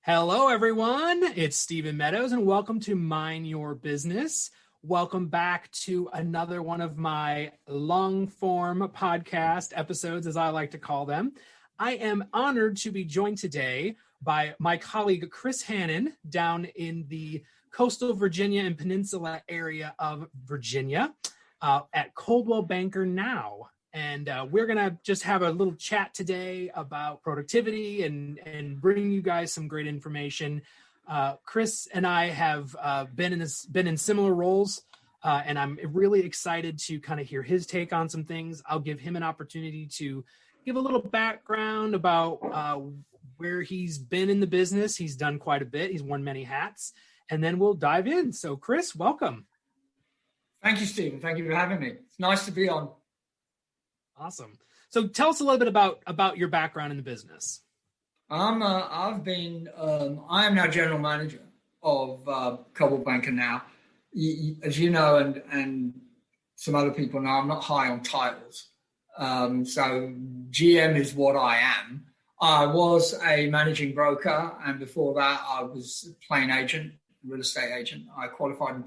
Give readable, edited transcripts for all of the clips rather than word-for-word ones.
Hello, everyone. It's Stephen Meadows, and welcome to Mind Your Business. Welcome back to another one of my long-form podcast episodes, as I like to call them. I am honored to be joined today by my colleague, Chris Hannan, down in the coastal Virginia and peninsula area of Virginia at Coldwell Banker Now. And we're going to just have a little chat today about productivity and bring you guys some great information. Chris and I have been in similar roles, and I'm really excited to kind of hear his take on some things. I'll give him an opportunity to give a little background about where he's been in the business. He's done quite a bit. He's worn many hats. And then we'll dive in. So, Chris, welcome. Thank you, Stephen. Thank you for having me. It's nice to be on. Awesome. So tell us a little bit about your background in the business. I am now general manager of Coldwell Banker Now. As you know, and some other people know, I'm not high on titles. So GM is what I am. I was a managing broker, and before that, I was a plain agent, real estate agent. I qualified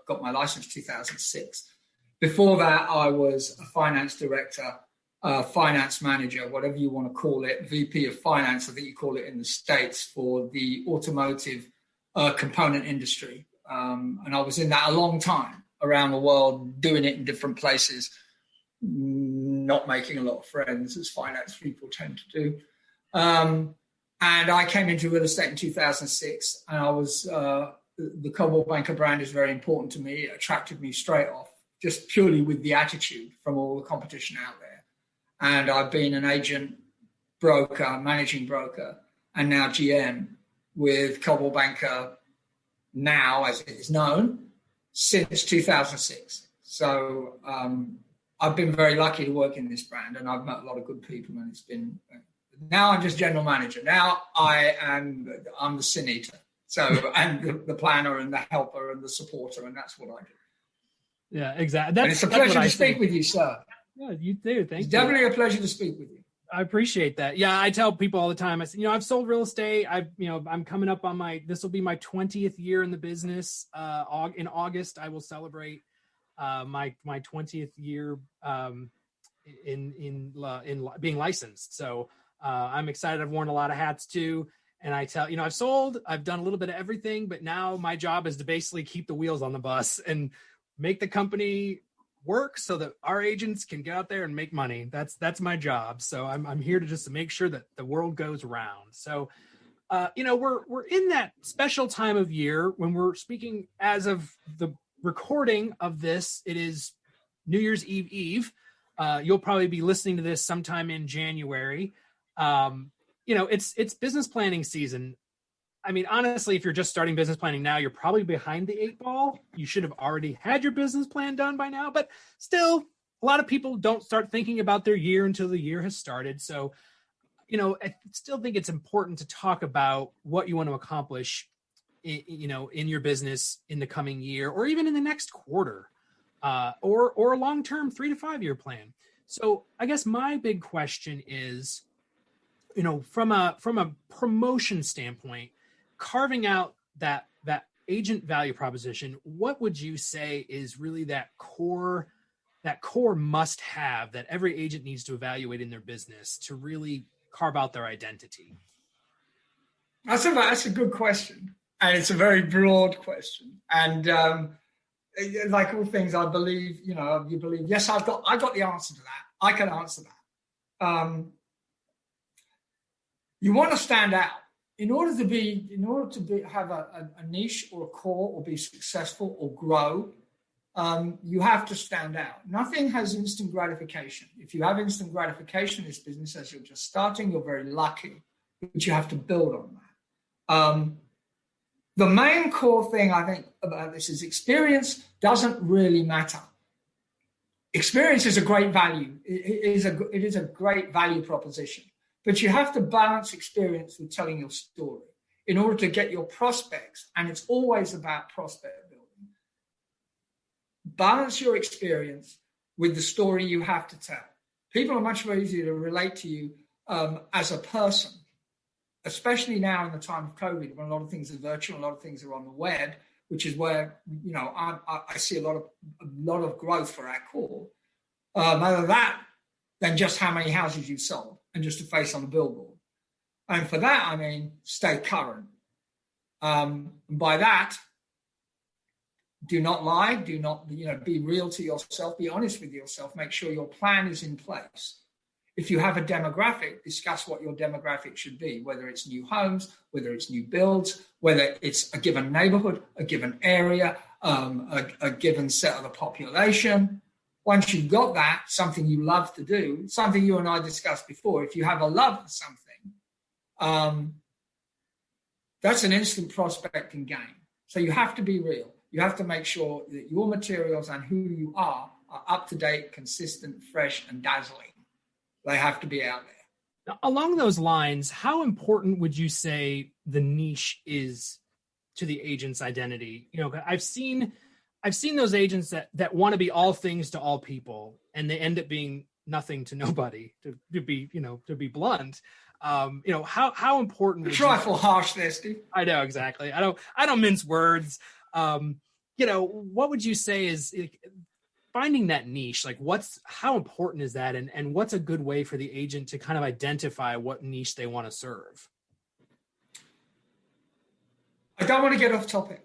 got my license in 2006. Before that, I was a finance director, finance manager, whatever you want to call it, VP of finance, I think you call it in the States, for the automotive component industry. And I was in that a long time around the world, doing it in different places, not making a lot of friends, as finance people tend to do. And I came into real estate in 2006, and I was the Coldwell Banker brand is very important to me. It attracted me straight off, just purely with the attitude from all the competition out there. And I've been an agent, broker, managing broker, and now GM with Coldwell Banker Now, as it is known, since 2006. So I've been very lucky to work in this brand, and I've met a lot of good people, and it's been, now I'm just general manager. Now I'm the sin eater. So I'm the planner and the helper and the supporter, and that's what I do. Yeah, exactly. And it's a pleasure to speak with you, sir. Yeah, you too. Thank you. It's definitely a pleasure to speak with you. I appreciate that. Yeah, I tell people all the time. I said, I've sold real estate. I'm coming up on this will be my 20th year in the business. In August, I will celebrate my 20th year in being licensed. So I'm excited. I've worn a lot of hats too. And I tell, I've sold. I've done a little bit of everything, but now my job is to basically keep the wheels on the bus and make the company work so that our agents can get out there and make money. That's my job. So I'm here to make sure that the world goes round. So, we're in that special time of year when we're speaking as of the recording of this. It is New Year's Eve. You'll probably be listening to this sometime in January. It's business planning season. I mean, honestly, if you're just starting business planning now, you're probably behind the 8 ball. You should have already had your business plan done by now, but still, a lot of people don't start thinking about their year until the year has started. So, I still think it's important to talk about what you want to accomplish, in your business in the coming year, or even in the next quarter, or a long-term 3 to 5 year plan. So I guess my big question is, from a promotion standpoint, carving out that agent value proposition, what would you say is really that core must have that every agent needs to evaluate in their business to really carve out their identity? That's a good question. And it's a very broad question. And like all things, I believe, you believe, yes, I got the answer to that. I can answer that. You want to stand out. In order to have a niche or a core or be successful or grow, you have to stand out. Nothing has instant gratification. If you have instant gratification in this business as you're just starting, you're very lucky, but you have to build on that. The main core thing I think about this is experience doesn't really matter. Experience is a great value. It is a great value proposition. But you have to balance experience with telling your story in order to get your prospects, and it's always about prospect building. Balance your experience with the story you have to tell. People are much more easier to relate to you as a person especially now in the time of COVID, when a lot of things are virtual, a lot of things are on the web, which is where, I see a lot of growth for our core. Either that than just how many houses you sold and just a face on a billboard. And for that, I mean, stay current. By that, do not lie, do not, be real to yourself, be honest with yourself, make sure your plan is in place. If you have a demographic, discuss what your demographic should be, whether it's new homes, whether it's new builds, whether it's a given neighborhood, a given area, a given set of the population. Once you've got that, something you love to do, something you and I discussed before, if you have a love for something, that's an instant prospecting game. So you have to be real. You have to make sure that your materials and who you are up to date, consistent, fresh, and dazzling. They have to be out there. Now, along those lines, how important would you say the niche is to the agent's identity? I've seen those agents that want to be all things to all people, and they end up being nothing to nobody. To be blunt, how important? Trifle harsh there, Steve. I know exactly. I don't mince words. What would you say is finding that niche? Like, how important is that, and what's a good way for the agent to kind of identify what niche they want to serve? I don't want to get off topic,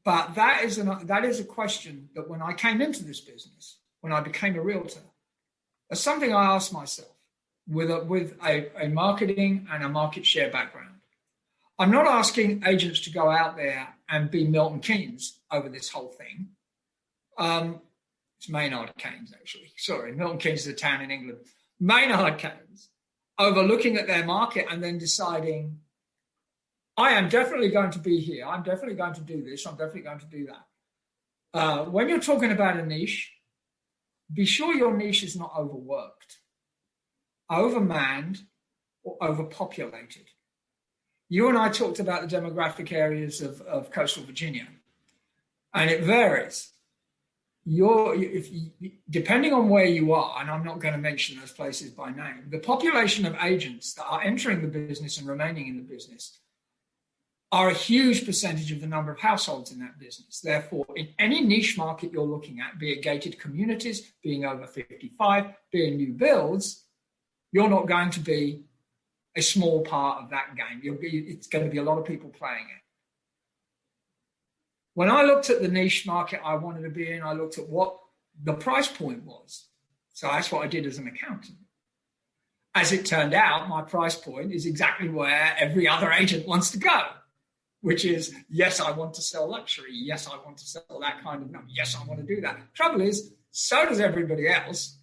but that is a question that when I came into this business, when I became a realtor, that's something I asked myself with a marketing and a market share background. I'm not asking agents to go out there and be Milton Keynes over this whole thing. It's Maynard Keynes, actually. Sorry, Milton Keynes is a town in England. Maynard Keynes, over looking at their market and then deciding, I am definitely going to be here. I'm definitely going to do this. I'm definitely going to do that. When you're talking about a niche, be sure your niche is not overworked, overmanned, or overpopulated. You and I talked about the demographic areas of coastal Virginia, and it varies. Depending on where you are, and I'm not going to mention those places by name, the population of agents that are entering the business and remaining in the business are a huge percentage of the number of households in that business. Therefore, in any niche market you're looking at, be it gated communities, being over 55, being new builds, you're not going to be a small part of that game. It's going to be a lot of people playing it. When I looked at the niche market I wanted to be in, I looked at what the price point was. So that's what I did as an accountant. As it turned out, my price point is exactly where every other agent wants to go, which is, yes, I want to sell luxury. Yes, I want to sell that kind of number. Yes, I want to do that. Trouble is, so does everybody else.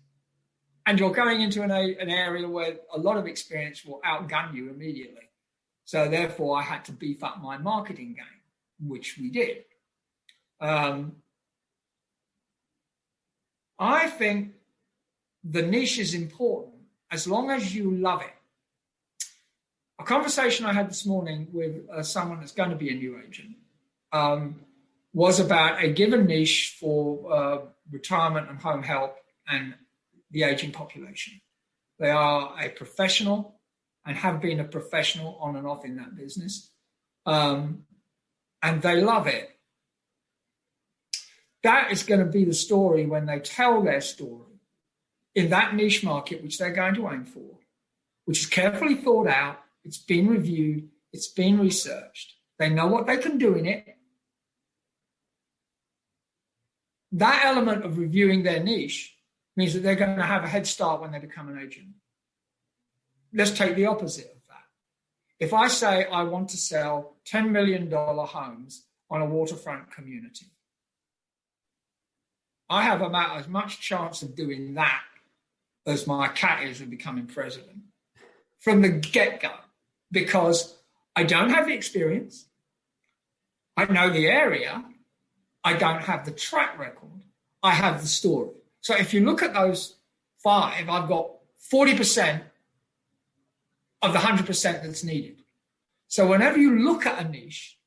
And you're going into an area where a lot of experience will outgun you immediately. So therefore, I had to beef up my marketing game, which we did. I think the niche is important as long as you love it. A conversation I had this morning with someone that's going to be a new agent was about a given niche for retirement and home help and the aging population. They are a professional and have been a professional on and off in that business, and they love it. That is going to be the story when they tell their story in that niche market, which they're going to aim for, which is carefully thought out, it's been reviewed, it's been researched. They know what they can do in it. That element of reviewing their niche means that they're going to have a head start when they become an agent. Let's take the opposite of that. If I say I want to sell $10 million homes on a waterfront community, I have about as much chance of doing that as my cat is of becoming president from the get-go, because I don't have the experience, I know the area, I don't have the track record, I have the story. So if you look at those 5, I've got 40% of the 100% that's needed. So whenever you look at a niche,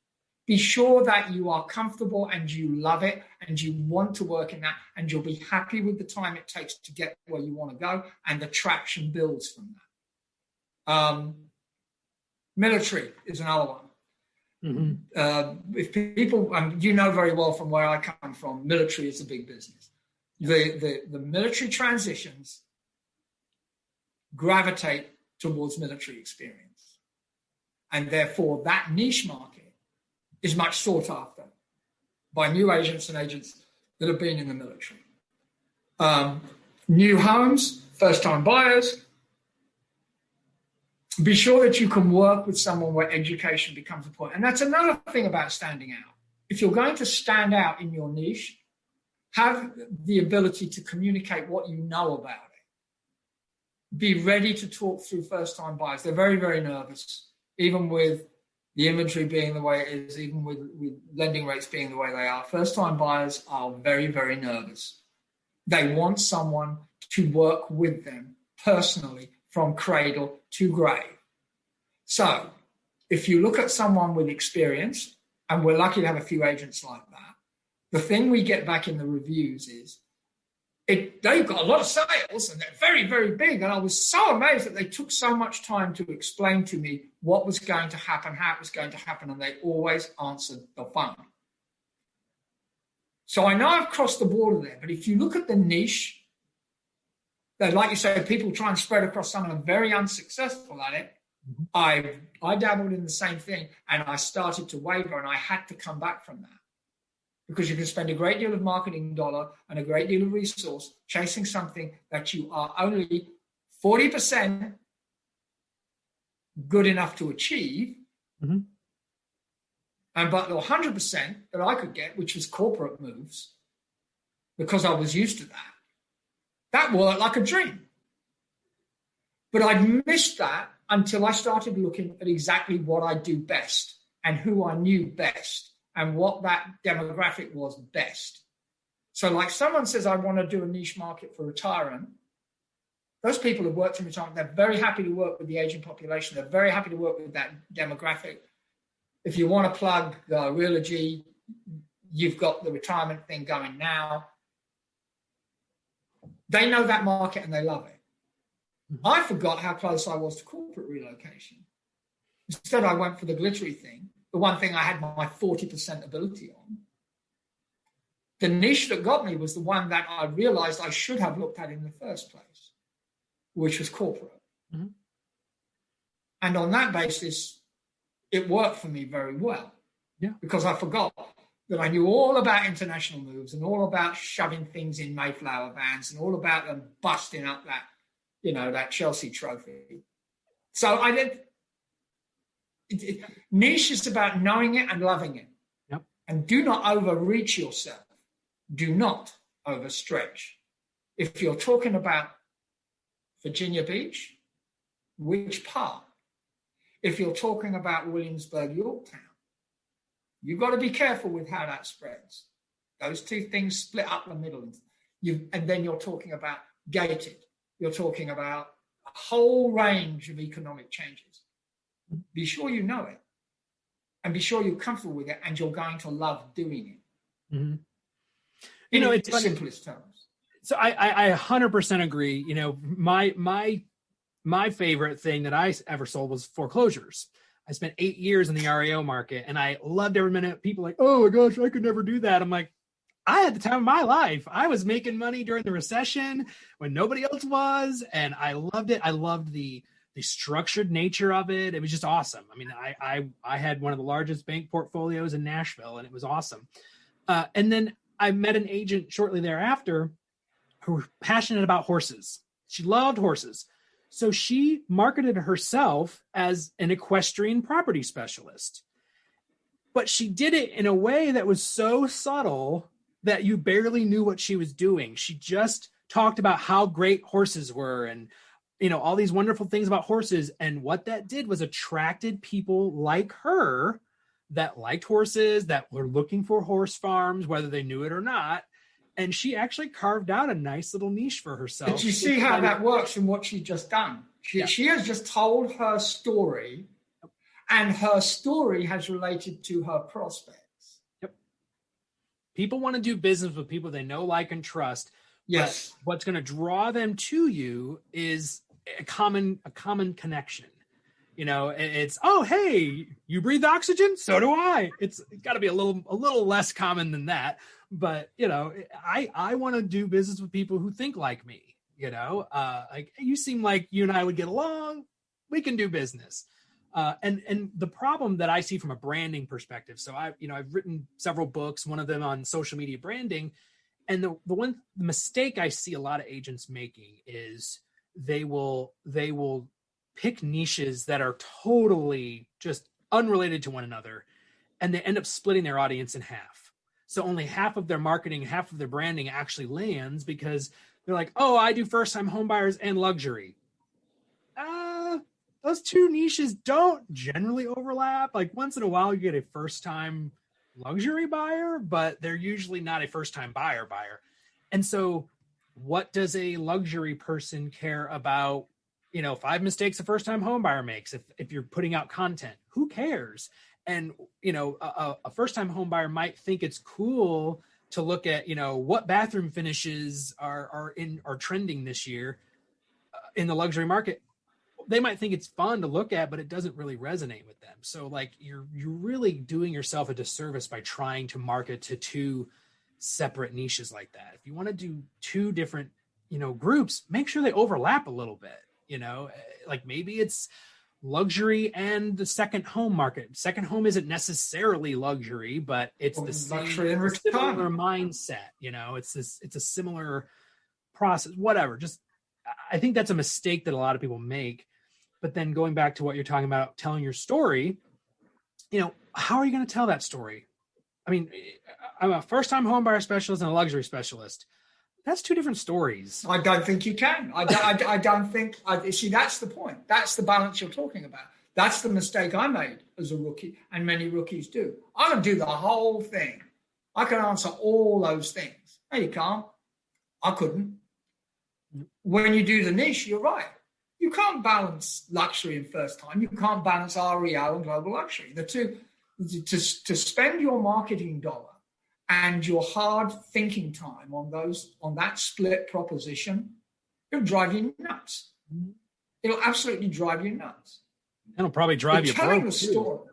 be sure that you are comfortable and you love it and you want to work in that, and you'll be happy with the time it takes to get where you want to go, and the traction builds from that. Military is another one. If people, and you know very well from where I come from, military is a big business. The military transitions gravitate towards military experience. And therefore, that niche market is much sought after by new agents and agents that have been in the military. New homes, first-time buyers. Be sure that you can work with someone where education becomes a point. And that's another thing about standing out. If you're going to stand out in your niche, have the ability to communicate what you know about it. Be ready to talk through first-time buyers. They're very, very nervous, even with the inventory being the way it is, even with lending rates being the way they are. First-time buyers are very, very nervous. They want someone to work with them personally from cradle to grave. So if you look at someone with experience, and we're lucky to have a few agents like that, the thing we get back in the reviews is they've got a lot of sales and they're very, very big. And I was so amazed that they took so much time to explain to me what was going to happen, how it was going to happen, and they always answered the phone. So I know I've crossed the border there, but if you look at the niche, that, like you say, people try and spread across some and are very unsuccessful at it. I dabbled in the same thing, and I started to waver, and I had to come back from that. Because you can spend a great deal of marketing dollar and a great deal of resource chasing something that you are only 40% good enough to achieve, and but the 100% that I could get, which was corporate moves, because I was used to that worked like a dream. But I'd missed that until I started looking at exactly what I do best and who I knew best and what that demographic was best. So like someone says, I want to do a niche market for retirement. Those people have worked in retirement. They're very happy to work with the aging population. They're very happy to work with that demographic. If you want to plug Realogy, you've got the retirement thing going now. They know that market and they love it. I forgot how close I was to corporate relocation. Instead, I went for the glittery thing, the one thing I had my 40% ability on. The niche that got me was the one that I realized I should have looked at in the first place, which was corporate. And on that basis, it worked for me very well. Because I forgot that I knew all about international moves and all about shoving things in Mayflower vans and all about them busting up that, that Chelsea trophy. So I did. Niche is about knowing it and loving it. And do not overreach yourself. Do not overstretch. If you're talking about Virginia Beach, which part? If you're talking about Williamsburg, Yorktown, you've got to be careful with how that spreads. Those two things split up the middle. And then you're talking about gated. You're talking about a whole range of economic changes. Be sure you know it. And be sure you're comfortable with it and you're going to love doing it. In the simplest terms. So I 100% agree. My favorite thing that I ever sold was foreclosures. I spent 8 years in the REO market and I loved every minute. People like, oh my gosh, I could never do that. I'm like, I had the time of my life. I was making money during the recession when nobody else was. And I loved it. I loved the structured nature of it. It was just awesome. I mean, I had one of the largest bank portfolios in Nashville and it was awesome. And then I met an agent shortly thereafter who was passionate about horses. She loved horses. So she marketed herself as an equestrian property specialist. But she did it in a way that was so subtle that you barely knew what she was doing. She just talked about how great horses were and, all these wonderful things about horses. And what that did was attracted people like her that liked horses, that were looking for horse farms, whether they knew it or not. And she actually carved out a nice little niche for herself. But you see how that works in what she's just done. She has just told her story, and her story has related to her prospects. People want to do business with people they know, like, and trust. Yes. But what's going to draw them to you is a common connection. It's, oh, hey, you breathe oxygen, so do I. It's got to be a little less common than that. But I want to do business with people who think like me. Like, you seem like you and I would get along. We can do business. And the problem that I see from a branding perspective. So I've written several books, one of them on social media branding. And the mistake I see a lot of agents making is they will pick niches that are totally just unrelated to one another, and they end up splitting their audience in half. So only half of their marketing, half of their branding actually lands, because they're like, oh, I do first-time home buyers and luxury. Those two niches don't generally overlap. Like, once in a while you get a first-time luxury buyer, but they're usually not a first-time buyer. And so what does a luxury person care about? 5 mistakes a first-time home buyer makes. If you're putting out content, who cares? And a first-time home buyer might think it's cool to look at what bathroom finishes are trending this year in the luxury market. They might think it's fun to look at, but it doesn't really resonate with them. So like, you're really doing yourself a disservice by trying to market to two separate niches like that. If you want to do two different groups, make sure they overlap a little bit. Like, maybe it's luxury and the second home market. Second home isn't necessarily luxury, but it's the same similar mindset. It's a similar process, whatever. Just, I think that's a mistake that a lot of people make. But then going back to what you're talking about, telling your story, how are you going to tell that story? I mean, I'm a first-time home buyer specialist and a luxury specialist. That's two different stories. I don't think you can. I don't think. See, that's the point. That's the balance you're talking about. That's the mistake I made as a rookie, and many rookies do. I can do the whole thing. I can answer all those things. No, you can't. I couldn't. When you do the niche, you're right. You can't balance luxury and first time. You can't balance REO and global luxury. The two, to spend your marketing dollar and your hard thinking time on that split proposition, it'll drive you nuts. It'll absolutely drive you nuts. It'll probably drive you broke too.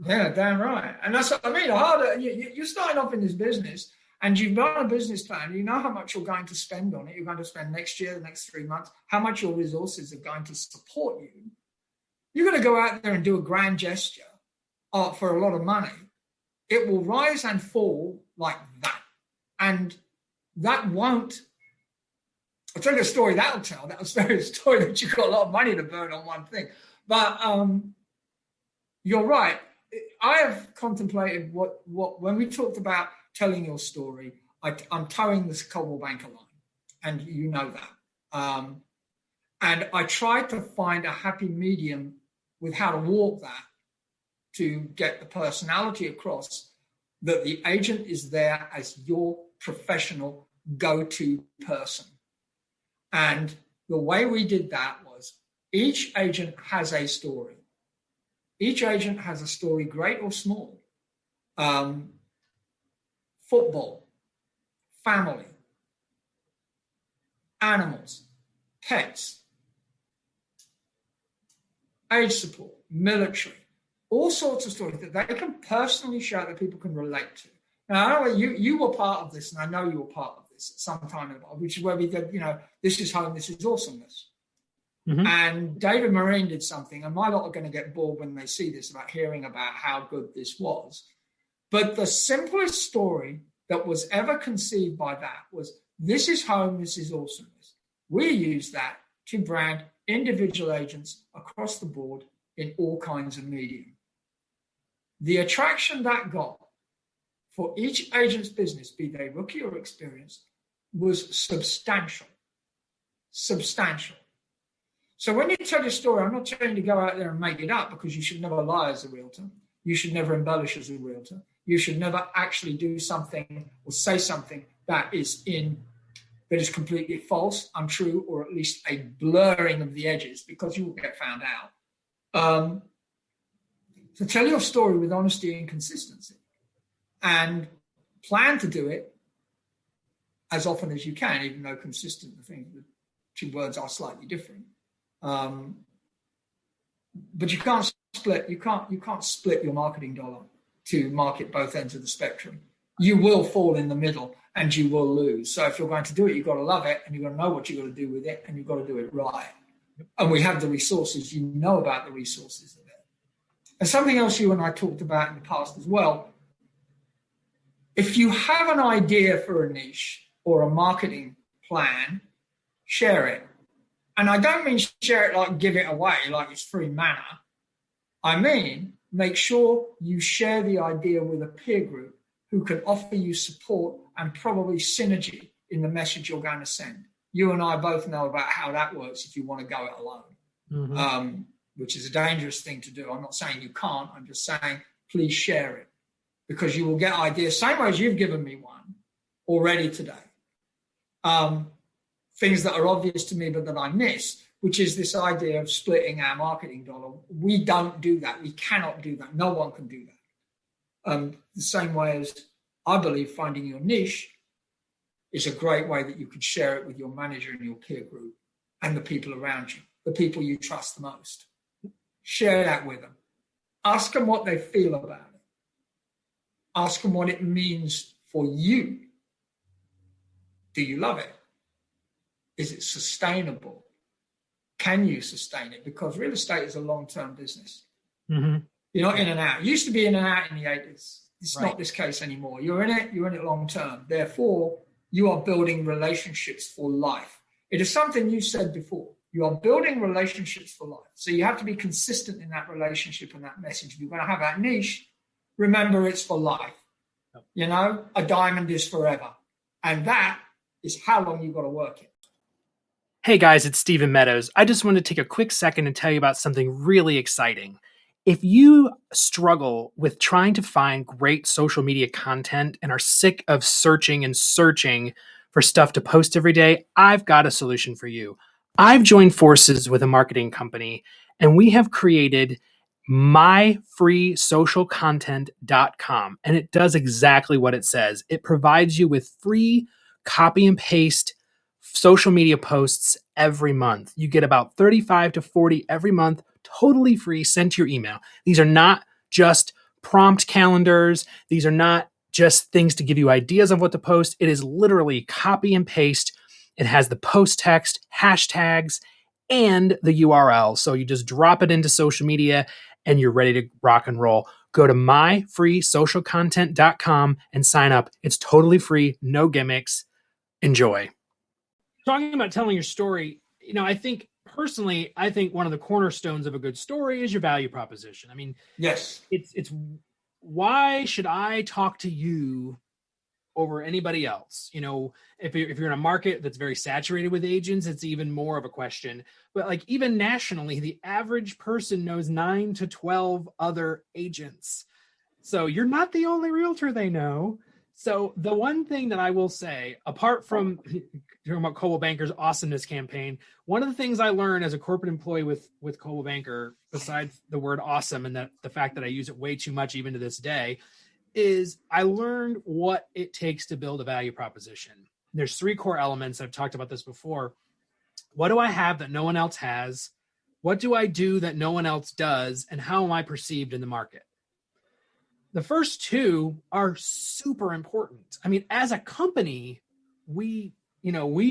Yeah, damn right. And that's what I mean. Harder. You're starting off in this business, and you've got a business plan. You know how much you're going to spend on it. You're going to spend next year, the next 3 months, how much your resources are going to support you. You're going to go out there and do a grand gesture for a lot of money. It will rise and fall like that. And that won't. I'll tell you a story that'll tell. That'll tell you a story that you've got a lot of money to burn on one thing. But you're right. I have contemplated what when we talked about telling your story, I'm towing this Coldwell Banker line, and you know that. And I tried to find a happy medium with how to walk that to get the personality across, that the agent is there as your professional go-to person. And the way we did that was each agent has a story. Each agent has a story, great or small. Football, family, animals, pets, age support, military, all sorts of stories that they can personally share that people can relate to. Now, I know you were part of this, and I know you were part of this at some time, which is where we did, this is home, this is awesomeness. Mm-hmm. And David Marine did something, and my lot are going to get bored when they see this about hearing about how good this was. But the simplest story that was ever conceived by that was, this is home, this is awesomeness. We use that to brand individual agents across the board in all kinds of media. The attraction that got for each agent's business, be they rookie or experienced, was substantial. Substantial. So when you tell your story, I'm not telling you to go out there and make it up, because you should never lie as a realtor. You should never embellish as a realtor. You should never actually do something or say something that is completely false, untrue, or at least a blurring of the edges, because you will get found out. So tell your story with honesty and consistency, and plan to do it as often as you can, even though consistent, I think the two words are slightly different. but you can't split your marketing dollar to market both ends of the spectrum. You will fall in the middle and you will lose. So if you're going to do it, you've got to love it, and you've got to know what you've got to do with it, and you've got to do it right. And we have the resources. You know about the resources of it. And something else you and I talked about in the past as well, if you have an idea for a niche or a marketing plan, share it. And I don't mean share it like give it away, like it's free manna. I mean, make sure you share the idea with a peer group who can offer you support and probably synergy in the message you're going to send. You and I both know about how that works if you want to go it alone, which is a dangerous thing to do. I'm not saying you can't. I'm just saying please share it, because you will get ideas, same way as you've given me one already today. Things that are obvious to me but that I miss, which is this idea of splitting our marketing dollar. We don't do that. We cannot do that. No one can do that. The same way as I believe finding your niche is a great way that you can share it with your manager and your peer group and the people around you, the people you trust the most. Share that with them. Ask them what they feel about it. Ask them what it means for you. Do you love it? Is it sustainable? Can you sustain it? Because real estate is a long-term business. You're not in and out. It used to be in and out in the 80s. It's not this case anymore. You're in it long-term. Therefore, you are building relationships for life. It is something you said before. You are building relationships for life. So you have to be consistent in that relationship and that message. If you're going to have that niche, remember it's for life. You know, a diamond is forever. And that is how long you've got to work it. Hey guys, it's Stephen Meadows. I just wanted to take a quick second and tell you about something really exciting. If you struggle with trying to find great social media content and are sick of searching for stuff to post every day, I've got a solution for you. I've joined forces with a marketing company, and we have created myfreesocialcontent.com, and it does exactly what it says. It provides you with free copy and paste social media posts every month. You get about 35 to 40 every month, totally free, sent to your email. These are not just prompt calendars. These are not just things to give you ideas of what to post. It is literally copy and paste. It has the post text, hashtags, and the URL. So you just drop it into social media and you're ready to rock and roll. Go to myfreesocialcontent.com and sign up. It's totally free, no gimmicks. Enjoy. Talking about telling your story, you know, I think one of the cornerstones of a good story is your value proposition. I mean, yes, it's why should I talk to you over anybody else? You know, if you're in a market that's very saturated with agents, it's even more of a question. But like even nationally, the average person knows 9 to 12 other agents. So you're not the only realtor they know. So the one thing that I will say, apart from talking about Coldwell Banker's awesomeness campaign, one of the things I learned as a corporate employee with Coldwell Banker, besides the word awesome and that the fact that I use it way too much even to this day, is I learned what it takes to build a value proposition. There's 3 core elements. I've talked about this before. What do I have that no one else has? What do I do that no one else does? And how am I perceived in the market? The first 2 are super important. I mean, as a company, we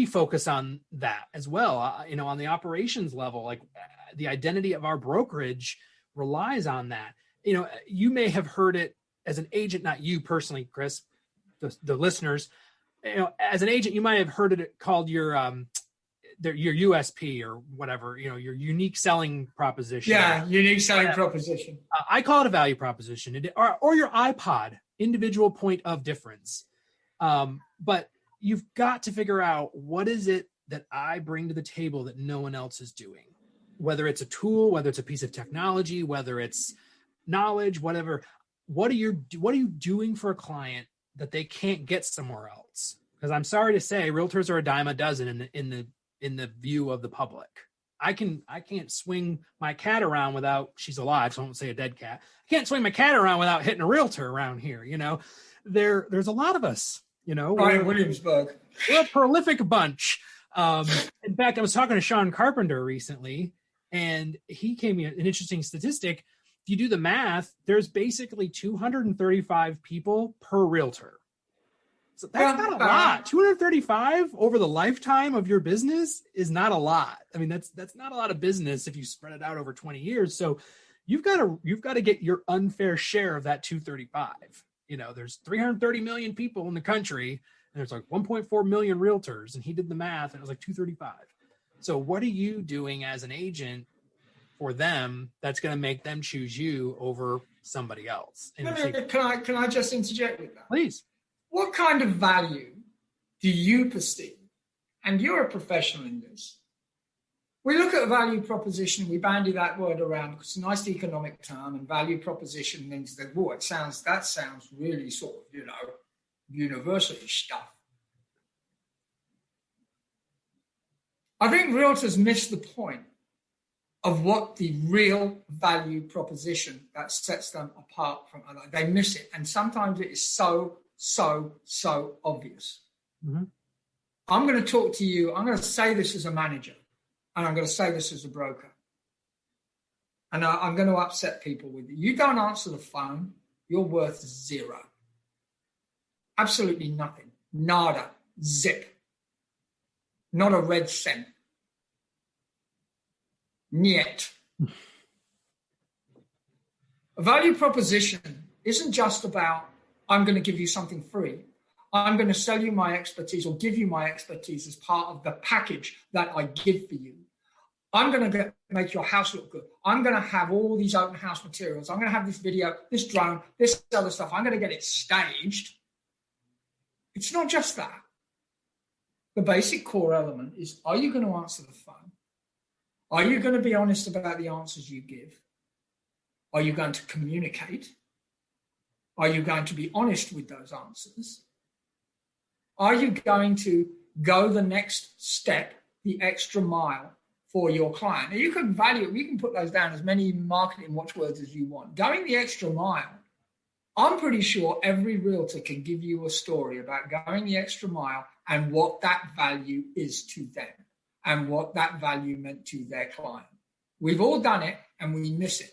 focus on that as well. On the operations level, like the identity of our brokerage relies on that. You know, you may have heard it as an agent, not you personally, Chris, the listeners. You know, as an agent, you might have heard it called your USP or whatever, you know, your unique selling proposition. Yeah, unique selling proposition. I call it a value proposition, or your iPod, individual point of difference. But you've got to figure out what is it that I bring to the table that no one else is doing, whether it's a tool, whether it's a piece of technology, whether it's knowledge, whatever. What are you doing for a client that they can't get somewhere else? Because I'm sorry to say, realtors are a dime a dozen in the view of the public. I can't swing my cat around without, she's alive, so I won't say a dead cat. I can't swing my cat around without hitting a realtor around here. You know, there's a lot of us, you know. Right, Williamsburg. We're a prolific bunch. In fact, I was talking to Sean Carpenter recently, And he gave me an interesting statistic. If you do the math, there's basically 235 people per realtor. So that's not a lot. 235 over the lifetime of your business is not a lot. I mean, that's not a lot of business if you spread it out over 20 years. So you've got to get your unfair share of that 235. You know, there's 330 million people in the country, and there's like 1.4 million realtors, and he did the math, and it was like 235. So what are you doing as an agent for them that's going to make them choose you over somebody else? Can I just interject with that? Please. What kind of value do you perceive? And you're a professional in this. We look at a value proposition, we bandy that word around because it's a nice economic term, and value proposition means that, that sounds really sort of, university stuff. I think realtors miss the point of what the real value proposition that sets them apart from others. They miss it. And sometimes it is so obvious. Mm-hmm. I'm going to talk to you. I'm going to say this as a manager, and I'm going to say this as a broker. And I'm going to upset people with it. You don't answer the phone, you're worth zero. Absolutely nothing. Nada. Zip. Not a red cent. Niet. A value proposition isn't just about, I'm going to give you something free. I'm going to sell you my expertise or give you my expertise as part of the package that I give for you. I'm going to make your house look good. I'm going to have all these open house materials. I'm going to have this video, this drone, this other stuff. I'm going to get it staged. It's not just that. The basic core element is, are you going to answer the phone? Are you going to be honest about the answers you give? Are you going to communicate? Are you going to be honest with those answers? Are you going to go the next step, the extra mile for your client? Now, you can put those down as many marketing watchwords as you want. Going the extra mile, I'm pretty sure every realtor can give you a story about going the extra mile and what that value is to them and what that value meant to their client. We've all done it and we miss it.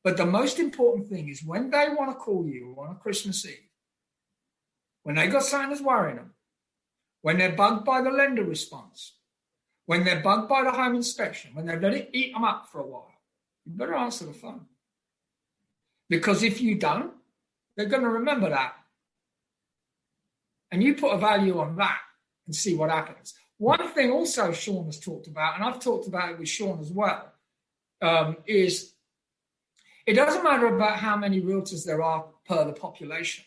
But the most important thing is when they want to call you on a Christmas Eve, when they got something that's worrying them, when they're bugged by the lender response, when they're bugged by the home inspection, when they've let it eat them up for a while, you better answer the phone. Because if you don't, they're going to remember that. And you put a value on that and see what happens. One thing also Sean has talked about, and I've talked about it with Sean as well, is it doesn't matter about how many realtors there are per the population.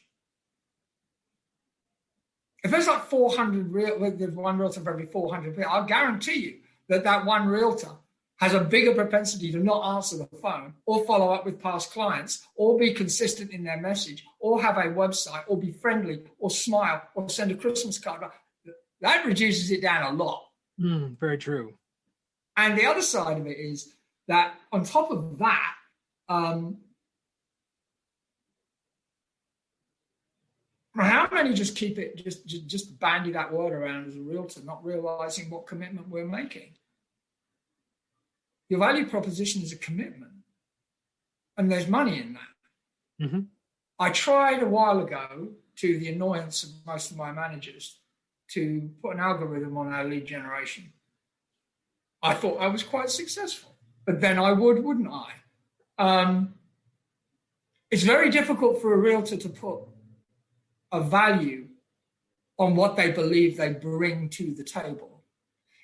If there's like 400, there's one realtor for every 400 people, I'll guarantee you that one realtor has a bigger propensity to not answer the phone or follow up with past clients or be consistent in their message or have a website or be friendly or smile or send a Christmas card. That reduces it down a lot. Very true. And the other side of it is that on top of that, how many just keep it, just bandy that word around as a realtor, not realizing what commitment we're making? Your value proposition is a commitment, and there's money in that. Mm-hmm. I tried a while ago, to the annoyance of most of my managers, to put an algorithm on our lead generation. I thought I was quite successful, but then I wouldn't I? It's very difficult for a realtor to put a value on what they believe they bring to the table.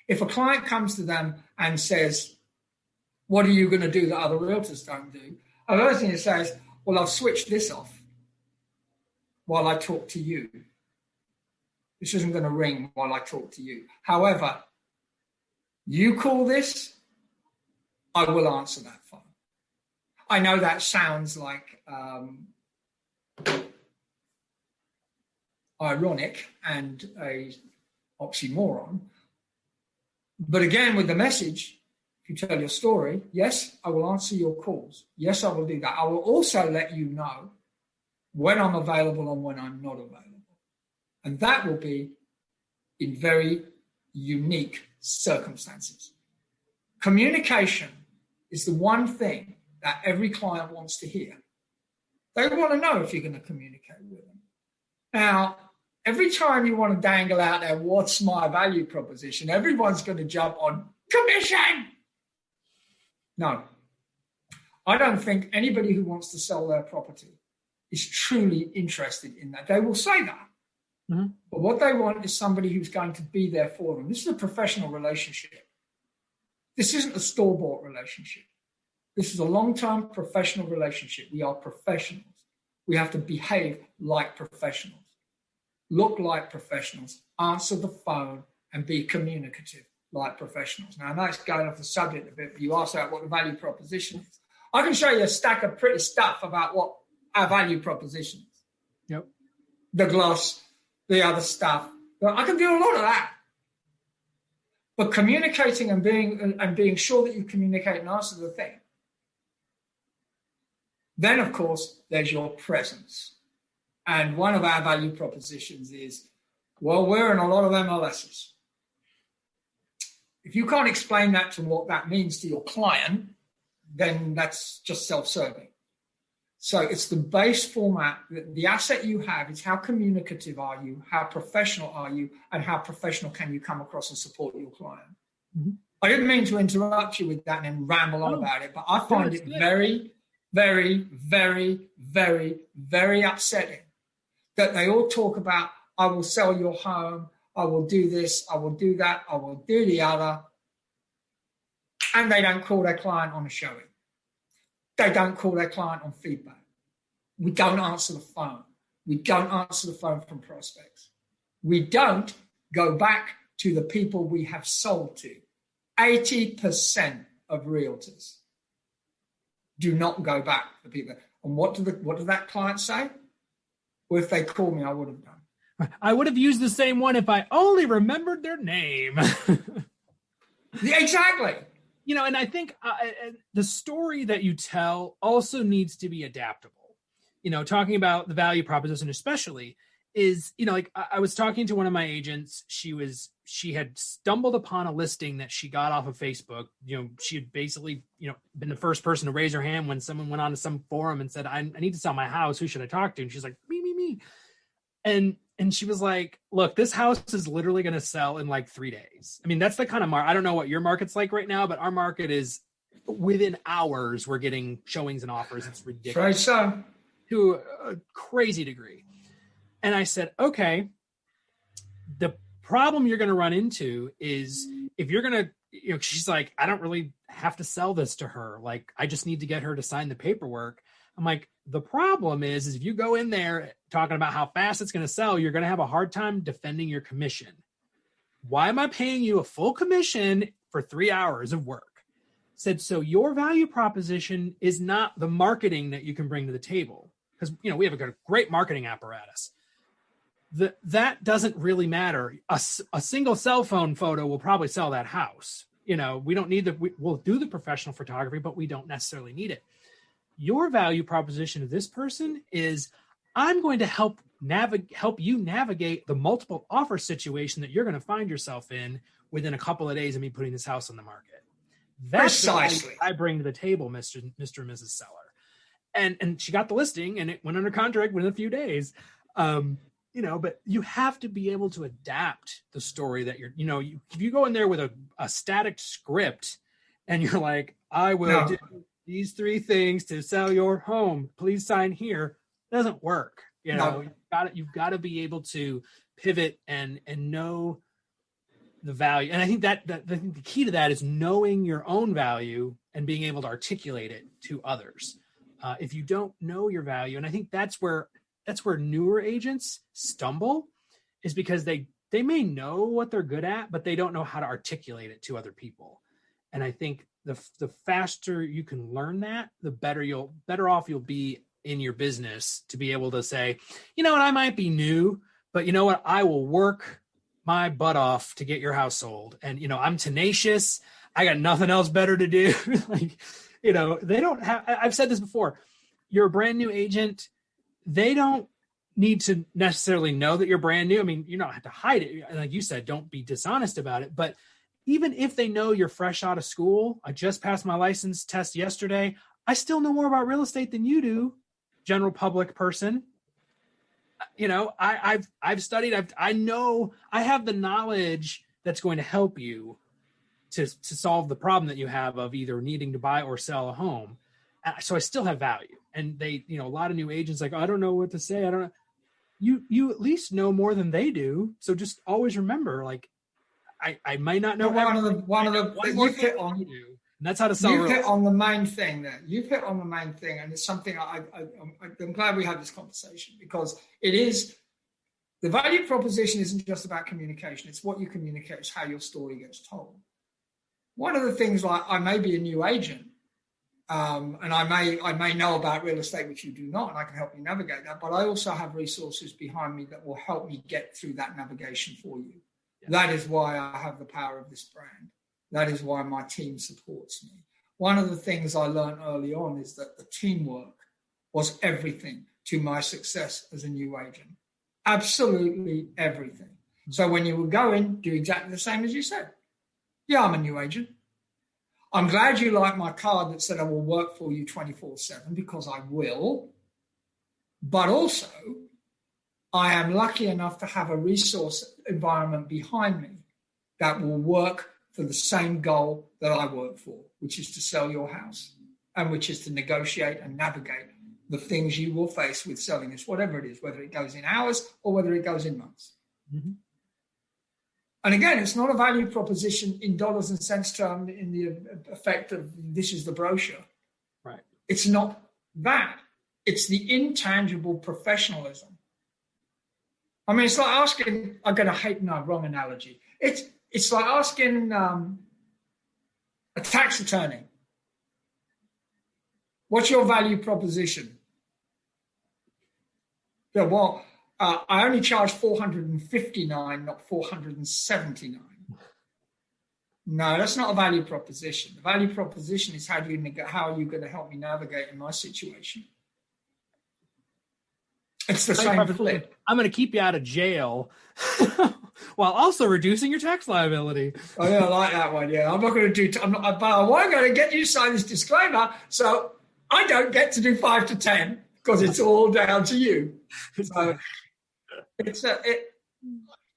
If a client comes to them and says, what are you going to do that other realtors don't do? The first thing it says, well, I've switched this off while I talk to you. This isn't going to ring while I talk to you. However, you call this, I will answer that phone. I know that sounds like ironic and a oxymoron. But again, with the message, if you tell your story, yes, I will answer your calls. Yes, I will do that. I will also let you know when I'm available and when I'm not available. And that will be in very unique circumstances. Communication is the one thing that every client wants to hear. They want to know if you're going to communicate with them. Now, every time you want to dangle out there, what's my value proposition? Everyone's going to jump on commission. No. I don't think anybody who wants to sell their property is truly interested in that. They will say that. Mm-hmm. But what they want is somebody who's going to be there for them. This is a professional relationship. This isn't a store-bought relationship. This is a long-term professional relationship. We are professionals. We have to behave like professionals, look like professionals, answer the phone, and be communicative like professionals. Now, I know it's going off the subject a bit, but you asked about what the value proposition is. I can show you a stack of pretty stuff about what our value proposition is. Yep. The gloss, the other stuff. I can do a lot of that. But communicating and being sure that you communicate and answer the thing. Then, of course, there's your presence. And one of our value propositions is, well, we're in a lot of MLSs. If you can't explain that to what that means to your client, then that's just self-serving. So it's the base format. The asset you have is how communicative are you, how professional are you, and how professional can you come across and support your client. Mm-hmm. I didn't mean to interrupt you with that and then ramble on about it, but I find it very, very, very, very, very upsetting that they all talk about, I will sell your home, I will do this, I will do that, I will do the other, and they don't call their client on a showing. They don't call their client on feedback. We don't answer the phone. We don't answer the phone from prospects. We don't go back to the people we have sold to. 80% of realtors do not go back to the people. And what does that client say? Well, if they called me, I would have done. I would have used the same one if I only remembered their name. Yeah, exactly. You know, and I think the story that you tell also needs to be adaptable. You know, talking about the value proposition especially is, you know, like I was talking to one of my agents. She had stumbled upon a listing that she got off of Facebook. You know, she had basically, you know, been the first person to raise her hand when someone went on to some forum and said, I need to sell my house. Who should I talk to? And she's like, me. And she was like, look, this house is literally going to sell in like 3 days. I mean, that's the kind of I don't know what your market's like right now, but our market is within hours. We're getting showings and offers. It's ridiculous. Right, so. To a crazy degree. And I said, okay, the problem you're going to run into is if you're going to, you know, she's like, I don't really have to sell this to her. Like, I just need to get her to sign the paperwork. I'm like, the problem is if you go in there talking about how fast it's going to sell, you're going to have a hard time defending your commission. Why am I paying you a full commission for 3 hours of work? Said, so your value proposition is not the marketing that you can bring to the table. Because, you know, we have a great marketing apparatus. That doesn't really matter. A single cell phone photo will probably sell that house. You know, we don't need we'll do the professional photography, but we don't necessarily need it. Your value proposition to this person is, I'm going to help you navigate the multiple offer situation that you're going to find yourself in within a couple of days of me putting this house on the market. That's precisely what I bring to the table, Mr. and Mrs. Seller. And she got the listing and it went under contract within a few days. You know, but you have to be able to adapt the story that you're, you know, if you go in there with a static script and you're like, I will do these 3 things to sell your home, please sign here. It doesn't work. You know, you've got to be able to pivot and know the value. And I think that the key to that is knowing your own value and being able to articulate it to others. If you don't know your value, and I think that's where newer agents stumble, is because they may know what they're good at, but they don't know how to articulate it to other people. And I think the faster you can learn that, the better off you'll be in your business to be able to say, you know what, I might be new, but you know what, I will work my butt off to get your house sold. And, you know, I'm tenacious. I got nothing else better to do. Like, you know, I've said this before, you're a brand new agent. They don't need to necessarily know that you're brand new. I mean, you don't have to hide it. Like you said, don't be dishonest about it, but even if they know you're fresh out of school, I just passed my license test yesterday, I still know more about real estate than you do, general public person. You know, I've studied, I know I have the knowledge that's going to help you to solve the problem that you have of either needing to buy or sell a home. So I still have value. And they, you know, a lot of new agents like, oh, I don't know what to say. I don't know. You at least know more than they do. So just always remember, like, I might not know. One of the you hit on, and that's how to sell. You hit on the main thing there. You hit on the main thing, and it's something I'm glad we had this conversation, because it is, the value proposition isn't just about communication. It's what you communicate, it's how your story gets told. One of the things, like, I may be a new agent, and I may know about real estate, which you do not, and I can help you navigate that. But I also have resources behind me that will help me get through that navigation for you. Yeah. That is why I have the power of this brand. That is why my team supports me. One of the things I learned early on is that the teamwork was everything to my success as a new agent. Absolutely everything. So when you would go in, do exactly the same as you said. Yeah, I'm a new agent. I'm glad you like my card that said I will work for you 24/7, because I will. But also, I am lucky enough to have a resource environment behind me that will work for the same goal that I work for, which is to sell your house, and which is to negotiate and navigate the things you will face with selling this, whatever it is, whether it goes in hours or whether it goes in months. Mm-hmm. And again, it's not a value proposition in dollars and cents term in the effect of this is the brochure. Right. It's not that. It's the intangible professionalism. I mean, it's like asking, I'm going to hate, no, wrong analogy. It's like asking a tax attorney, what's your value proposition? Yeah, well, I only charge $459, not $479. No, that's not a value proposition. The value proposition is how are you going to help me navigate in my situation? It's the same flip. I'm going to keep you out of jail while also reducing your tax liability. Oh, yeah, I like that one. Yeah, I'm not going to do. But I want to get you to sign this disclaimer, so I don't get to do 5 to 10 because it's all down to you. So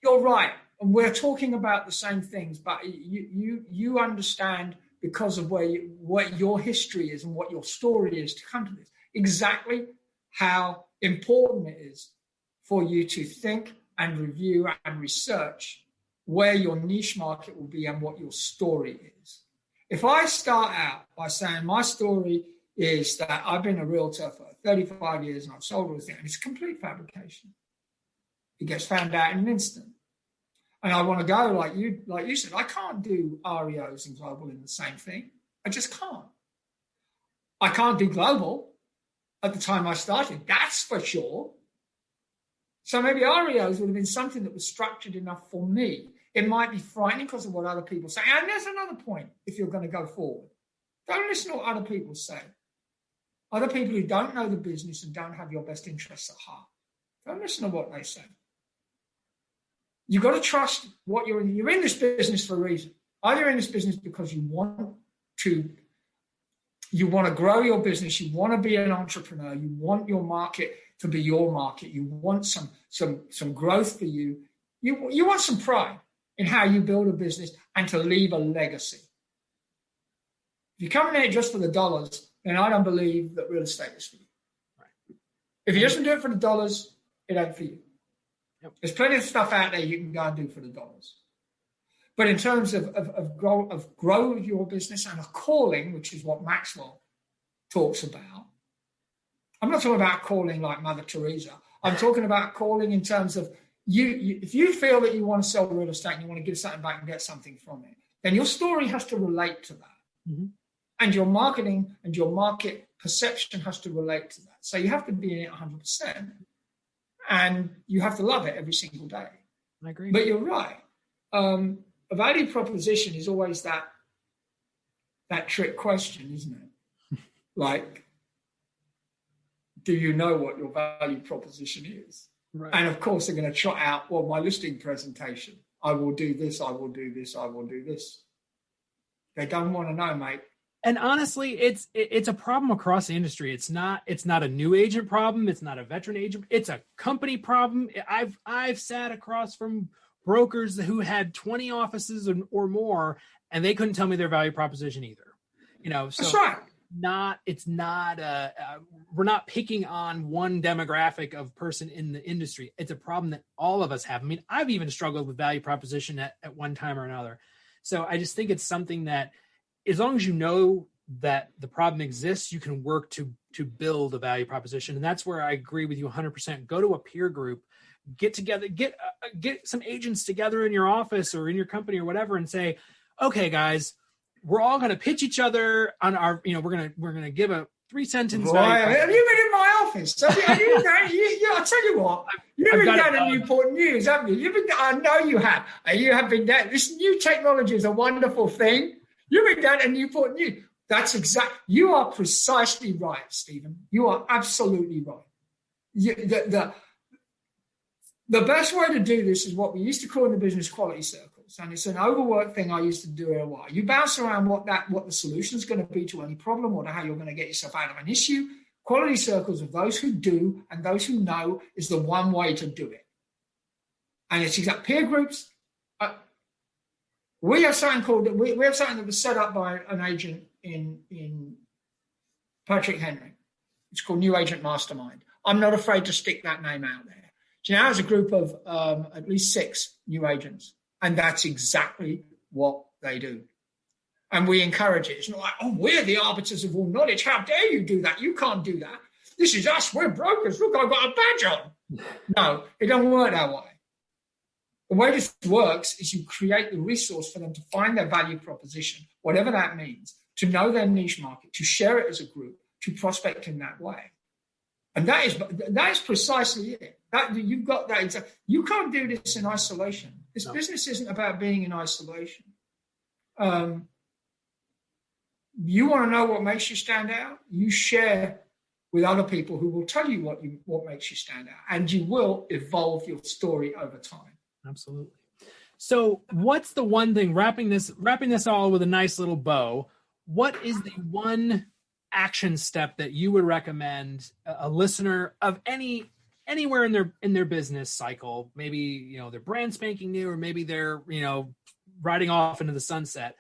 you're right, and we're talking about the same things, but you understand, because of what your history is and what your story is to come to this, exactly how important it is for you to think and review and research where your niche market will be and what your story is. If I start out by saying my story is that I've been a realtor for 35 years and I've sold real estate, and it's a complete fabrication, it gets found out in an instant. And I want to go like you said, I can't do REOs and global in the same thing. I just can't. I can't do global at the time I started, that's for sure. So maybe REOs would have been something that was structured enough for me. It might be frightening because of what other people say. And there's another point if you're going to go forward. Don't listen to what other people say. Other people who don't know the business and don't have your best interests at heart. Don't listen to what they say. You've got to trust what you're in. You're in this business for a reason. Either you're in this business because you want to grow your business, you want to be an entrepreneur, you want your market to be your market, you want some growth for you, you want some pride in how you build a business and to leave a legacy. If you come in there just for the dollars, then I don't believe that real estate is for you. Right. If you just do it for the dollars, it ain't for you. Yep. There's plenty of stuff out there you can go and do for the dollars. But in terms of grow your business and a calling, which is what Maxwell talks about, I'm not talking about calling like Mother Teresa. I'm talking about calling in terms of you if you feel that you want to sell real estate and you want to give something back and get something from it, then your story has to relate to that. Mm-hmm. And your marketing and your market perception has to relate to that. So you have to be in it 100%. And you have to love it every single day. I agree. But you're right. A value proposition is always that trick question, isn't it? Like, do you know what your value proposition is? Right. And of course, they're going to trot out, well, my listing presentation. I will do this, I will do this, I will do this. They don't want to know, mate. And honestly, it's a problem across the industry. It's not a new agent problem. It's not a veteran agent. It's a company problem. I've sat across from brokers who had 20 offices or more, and they couldn't tell me their value proposition either. So that's right. We're not picking on one demographic of person in the industry. It's a problem that all of us have. I mean, I've even struggled with value proposition at one time or another. So I just think it's something that, as long as you know that the problem exists, you can work to build a value proposition. And that's where I agree with you 100%. Go to a peer group, get together, get some agents together in your office or in your company or whatever, and say, okay, guys, we're all going to pitch each other on our, we're going to give a 3-sentence value. Have you been in my office? I'll tell you what, you've been down in Newport News, haven't you? I know you have. You have been there. This new technology is a wonderful thing. You've been down in Newport News. That's you are precisely right, Stephen. You are absolutely right. The best way to do this is what we used to call in the business quality circles. And it's an overworked thing I used to do in a while. You bounce around what the solution is going to be to any problem or to how you're going to get yourself out of an issue. Quality circles of those who do and those who know is the one way to do it. And it's exact peer groups. We have something that was set up by an agent in Patrick Henry. It's called New Agent Mastermind. I'm not afraid to stick that name out there. So now there's a group of at least 6 new agents, and that's exactly what they do. And we encourage it. It's not like, oh, we're the arbiters of all knowledge. How dare you do that? You can't do that. This is us. We're brokers. Look, I've got a badge on. No, it doesn't work that way. The way this works is you create the resource for them to find their value proposition, whatever that means, to know their niche market, to share it as a group, to prospect in that way. And that is precisely it. You've got that. You can't do this in isolation. This business isn't about being in isolation. You want to know what makes you stand out? You share with other people who will tell you what makes you stand out, and you will evolve your story over time. Absolutely. So what's the one thing, wrapping this all with a nice little bow, what is the one action step that you would recommend a listener of anywhere in their business cycle? Maybe, they're brand spanking new, or maybe they're, riding off into the sunset.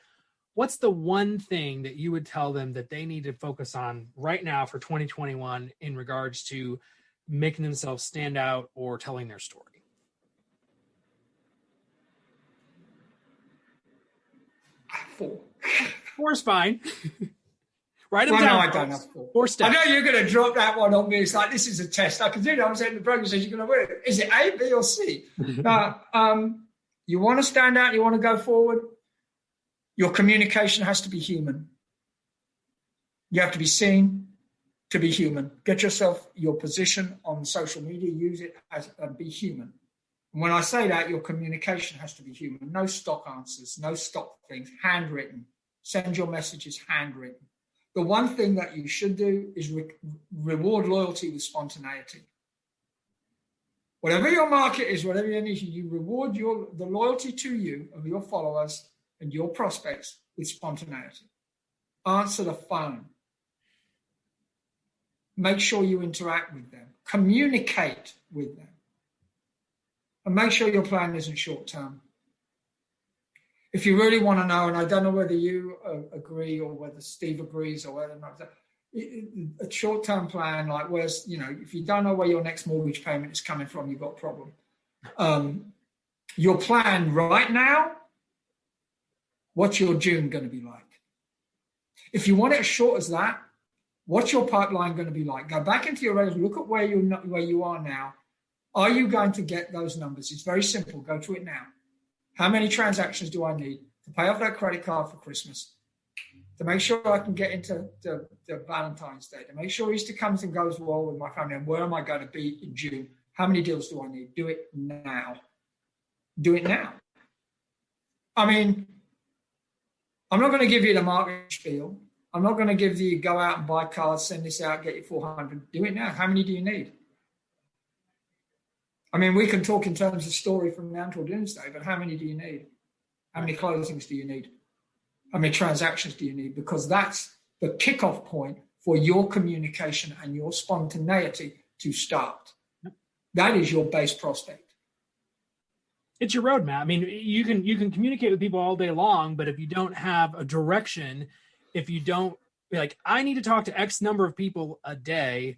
What's the one thing that you would tell them that they need to focus on right now for 2021 in regards to making themselves stand out or telling their story? 4 is fine. Write them down. No, I don't have 4 steps. I know you're going to drop that one on me. It's like, this is a test. I can do that. I'm saying the program says you're going to win it. Is it A, B, or C? You want to stand out. You want to go forward. Your communication has to be human. You have to be seen to be human. Get yourself your position on social media. Use it as be human. And when I say that, your communication has to be human. No stock answers, no stock things, handwritten. Send your messages handwritten. The one thing that you should do is reward loyalty with spontaneity. Whatever your market is, whatever your niche, you reward the loyalty to you of your followers and your prospects with spontaneity. Answer the phone. Make sure you interact with them. Communicate with them. And make sure your plan isn't short-term. If you really want to know, and I don't know whether you agree or whether Steve agrees or whether not, a short-term plan, like if you don't know where your next mortgage payment is coming from, you've got a problem. Your plan right now, what's your June going to be like? If you want it as short as that, what's your pipeline going to be like? Go back into your records, look at where you are now. Are you going to get those numbers? It's very simple. Go to it now. How many transactions do I need to pay off that credit card for Christmas? To make sure I can get into the Valentine's Day? To make sure Easter comes and goes well with my family? And where am I going to be in June? How many deals do I need? Do it now. Do it now. I mean, I'm not going to give you the market spiel. I'm not going to give you go out and buy cars, send this out, get you 400. Do it now. How many do you need? I mean, we can talk in terms of story from now until doomsday, but how many do you need? How many closings do you need? How many transactions do you need? Because that's the kickoff point for your communication and your spontaneity to start. That is your base prospect. It's your roadmap. I mean, you can communicate with people all day long, but if you don't have a direction, if you don't be like, I need to talk to X number of people a day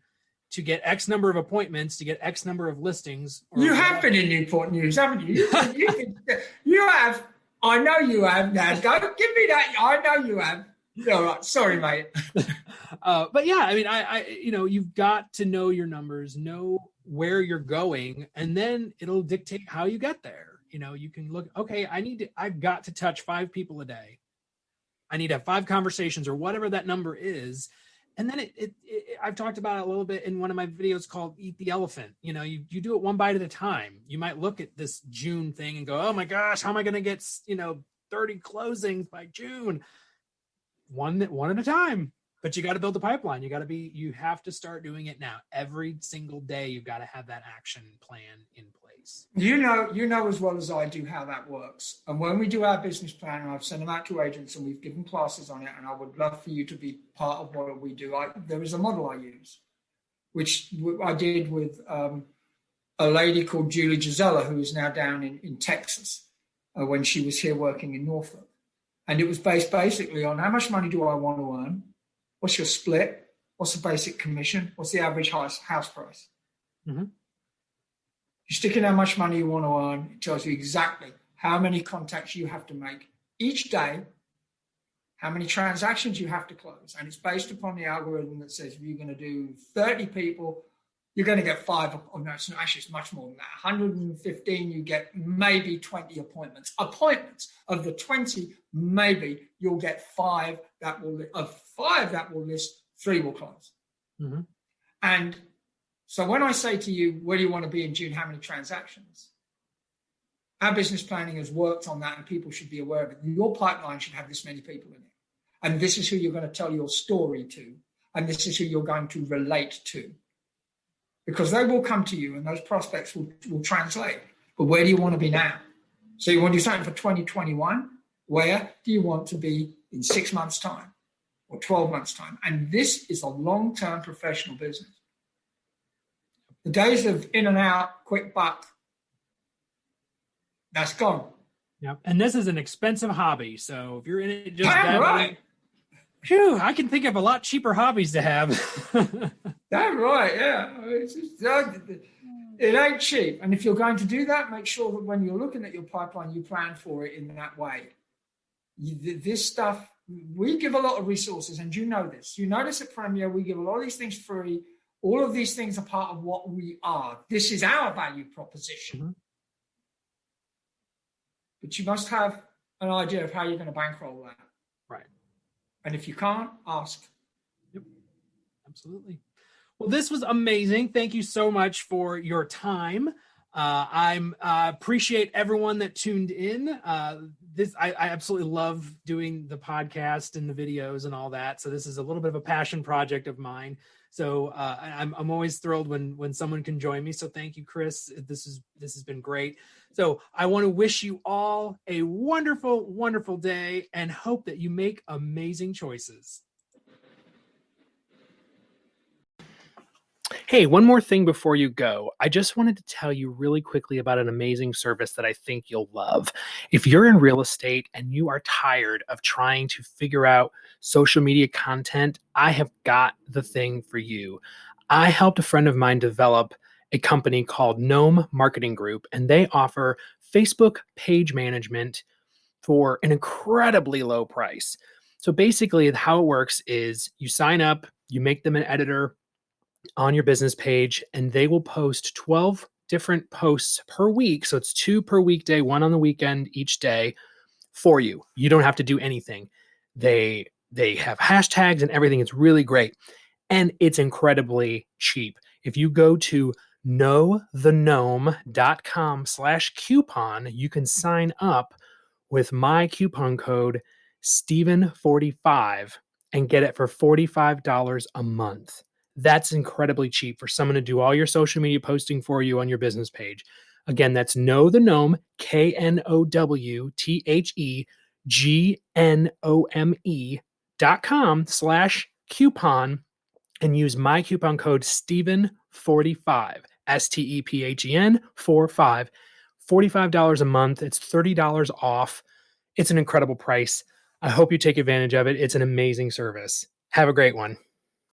to get X number of appointments, to get X number of listings. You have been in Newport News, haven't you? You have. I know you have. Now, don't give me that. I know you have. All right. Sorry, mate. But yeah, I mean, you've got to know your numbers, know where you're going, and then it'll dictate how you get there. You can look, okay, I've got to touch 5 people a day. I need to have 5 conversations or whatever that number is. And then I've talked about it a little bit in one of my videos called Eat the Elephant. You do it one bite at a time. You might look at this June thing and go, oh my gosh, how am I going to get, 30 closings by June? One at a time. But you got to build the pipeline. You have to start doing it now. Every single day, you've got to have that action plan in place. You know as well as I do how that works. And when we do our business plan, and I've sent them out to agents and we've given classes on it, and I would love for you to be part of what we do. There is a model I use, which I did with a lady called Julie Gisella, who is now down in Texas, when she was here working in Norfolk. And it was based basically on how much money do I want to earn? What's your split? What's the basic commission? What's the average house price? Mm-hmm. You stick in how much money you want to earn. It tells you exactly how many contacts you have to make each day, how many transactions you have to close. And it's based upon the algorithm that says if you're going to do 30 people, you're going to get 5. Oh, no, it's much more than that. 115, you get maybe 20 appointments. Appointments of the 20, maybe you'll get 5 that will, of 5 that will list, 3 will close. Mm-hmm. And so when I say to you, where do you want to be in June? How many transactions? Our business planning has worked on that, and people should be aware of it. Your pipeline should have this many people in it. And this is who you're going to tell your story to. And this is who you're going to relate to. Because they will come to you and those prospects will translate. But where do you want to be now? So you want to do something for 2021? Where do you want to be in 6 months' time or 12 months' time? And this is a long-term professional business. The days of in and out, quick buck, that's gone. Yep. And this is an expensive hobby. So if you're in it just Damn right. Phew, I can think of a lot cheaper hobbies to have. Damn right, yeah. It ain't cheap. And if you're going to do that, make sure that when you're looking at your pipeline, you plan for it in that way. This stuff, we give a lot of resources, and you know this. You know this at Premier, we give a lot of these things free. All of these things are part of what we are. This is our value proposition. Mm-hmm. But you must have an idea of how you're going to bankroll that. Right. And if you can't, ask. Yep. Absolutely. Well, this was amazing. Thank you so much for your time. I appreciate everyone that tuned in. I absolutely love doing the podcast and the videos and all that. So this is a little bit of a passion project of mine. So I'm always thrilled when someone can join me. So thank you, Chris. This has been great. So I want to wish you all a wonderful, wonderful day and hope that you make amazing choices. Hey, one more thing before you go. I just wanted to tell you really quickly about an amazing service that I think you'll love. If you're in real estate and you are tired of trying to figure out social media content, I have got the thing for you. I helped a friend of mine develop a company called Gnome Marketing Group, and they offer Facebook page management for an incredibly low price. So basically how it works is you sign up, you make them an editor on your business page, and they will post 12 different posts per week. So it's 2 per weekday, 1 on the weekend each day for you. You don't have to do anything. They have hashtags and everything. It's really great. And it's incredibly cheap. If you go to knowthegnome.com/coupon, you can sign up with my coupon code Steven45 and get it for $45 a month. That's incredibly cheap for someone to do all your social media posting for you on your business page. Again, that's Know the Gnome, KNOWTHEGNOME.com/coupon and use my coupon code Stephen45, STEPHEN 45, $45 a month. It's $30 off. It's an incredible price. I hope you take advantage of it. It's an amazing service. Have a great one.